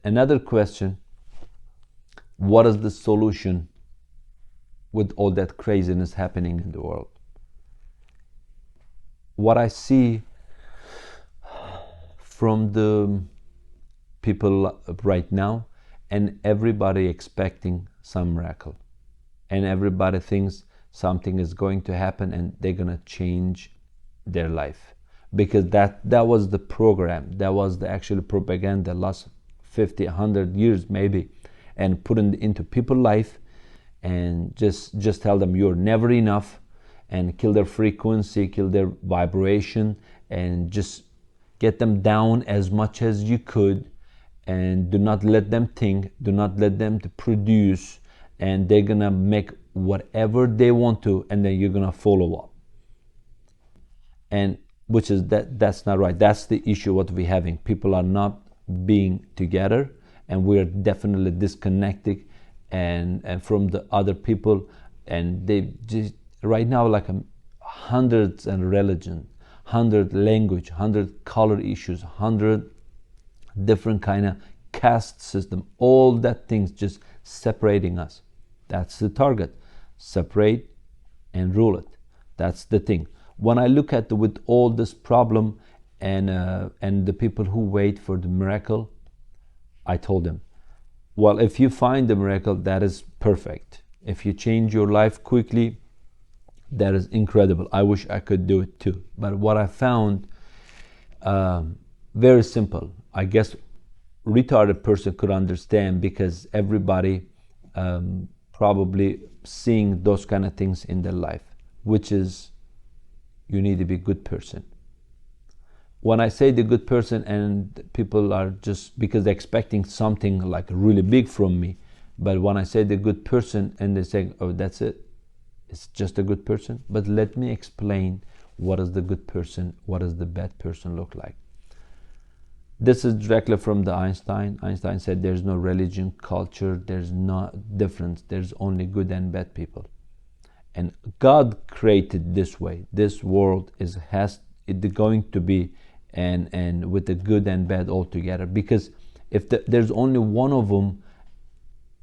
another question, what is the solution with all that craziness happening in the world? What I see from the people right now, and everybody expecting some miracle, and everybody thinks something is going to happen and they're going to change their life, because that was the program, that was the actual propaganda last 50, 100 years maybe, and put into people's life, and just tell them you're never enough, and kill their frequency, kill their vibration, and just get them down as much as you could, and do not let them think, do not let them to produce, and they're gonna make whatever they want to, and then you're gonna follow up. And which is that's not right. That's the issue what we're having. People are not being together, and we're definitely disconnected and from the other people, and they just right now like hundreds and religion, 100 language, 100 color issues, 100 different kind of caste system, all that things just separating us. That's the target. Separate and rule it. That's the thing. When I look at with all this problem and the people who wait for the miracle, I told them, well, if you find the miracle, that is perfect. If you change your life quickly, that is incredible. I wish I could do it too. But what I found, very simple. I guess retarded person could understand, because everybody probably seeing those kind of things in their life, which is you need to be a good person. When I say the good person, and people are just because they're expecting something like really big from me, but when I say the good person and they say, oh, that's it, it's just a good person. But let me explain what is the good person, what does the bad person look like. This is directly from the Einstein. Einstein said there's no religion, culture, there's no difference, there's only good and bad people. And God created this way. This world is going to be and with the good and bad all together, because if there's only one of them,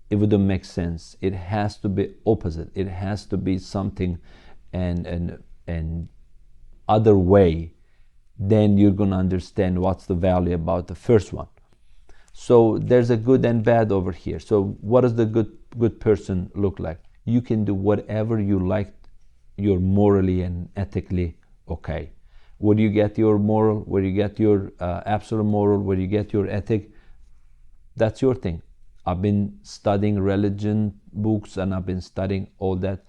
it wouldn't make sense. It has to be opposite. It has to be something and other way. Then you're going to understand what's the value about the first one. So there's a good and bad over here. So what does the good person look like? You can do whatever you like. You're morally and ethically okay. Where do you get your moral? Where do you get your absolute moral? Where do you get your ethic? That's your thing. I've been studying religion books, and I've been studying all that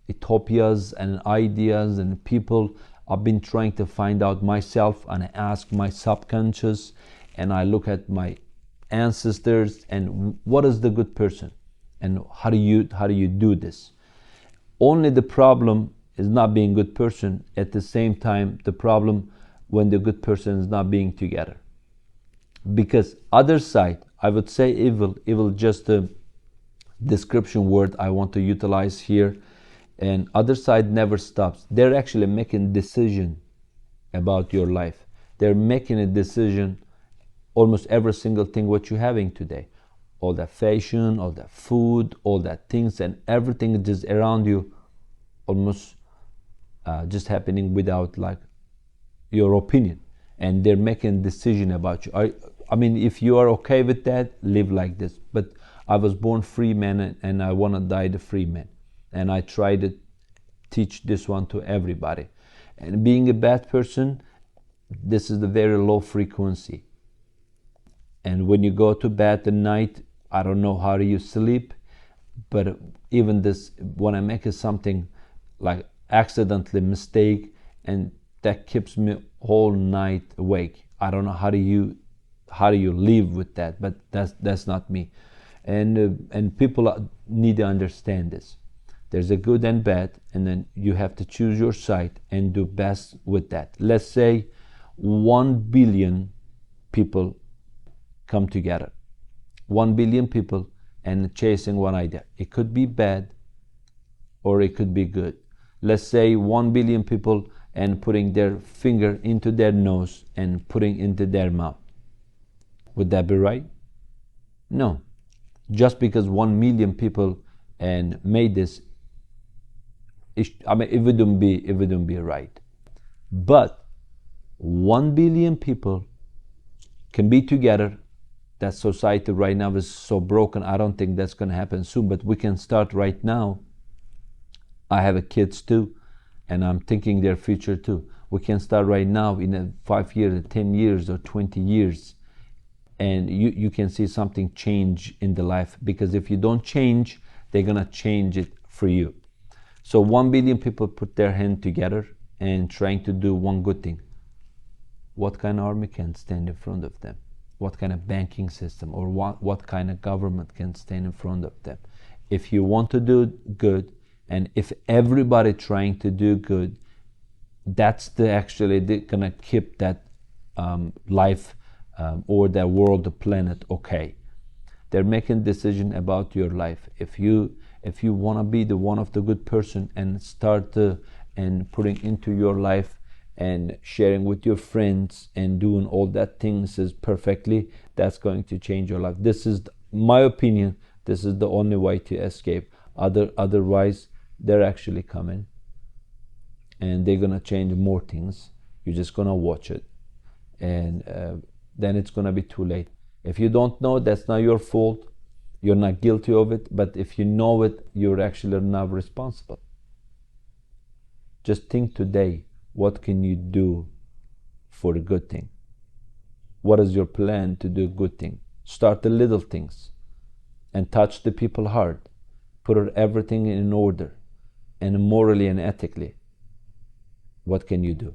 utopias and ideas and people. I've been trying to find out myself, and I ask my subconscious, and I look at my ancestors, and what is the good person, and how do you do this? Only the problem is not being a good person. At the same time, the problem when the good person is not being together. Because other side, I would say evil just a description word I want to utilize here. And other side never stops. They're actually making decision about your life. They're making a decision almost every single thing what you're having today. All that fashion, all that food, all that things, and everything just around you, almost just happening without like your opinion. And they're making decision about you. I mean, if you are okay with that, live like this. But I was born free man, and I want to die the free man. And I try to teach this one to everybody. And being a bad person, this is the very low frequency. And when you go to bed at night, I don't know how you sleep, but even this, when I make something like accidentally mistake, and that keeps me whole night awake. I don't know how do you live with that, but that's not me. And people need to understand this. There's a good and bad, and then you have to choose your side and do best with that. Let's say 1 billion people come together. 1 billion people and chasing one idea. It could be bad or it could be good. Let's say 1 billion people and putting their finger into their nose and putting into their mouth. Would that be right? No, just because 1 million people and made this, I mean, it wouldn't be right. But 1 billion people can be together. That society right now is so broken. I don't think that's going to happen soon, but we can start right now. I have kids too, and I'm thinking their future too. We can start right now in 5 years, 10 years, or 20 years, and you can see something change in the life, because if you don't change, they're gonna change it for you. So 1 billion people put their hand together and trying to do one good thing. What kind of army can stand in front of them? What kind of banking system or what kind of government can stand in front of them? If you want to do good, and if everybody trying to do good, that's actually gonna keep that life or that world, the planet, okay. They're making decision about your life. If you want to be the one of the good person and start and putting into your life and sharing with your friends and doing all that things is perfectly, that's going to change your life. This is my opinion. This is the only way to escape. Otherwise, they're actually coming and they're gonna change more things. You're just gonna watch it, and then it's gonna be too late. If you don't know, that's not your fault. You're not guilty of it. But if you know it, you're actually not responsible. Just think today, what can you do for a good thing? What is your plan to do a good thing? Start the little things and touch the people hard. Put everything in order and morally and ethically. What can you do?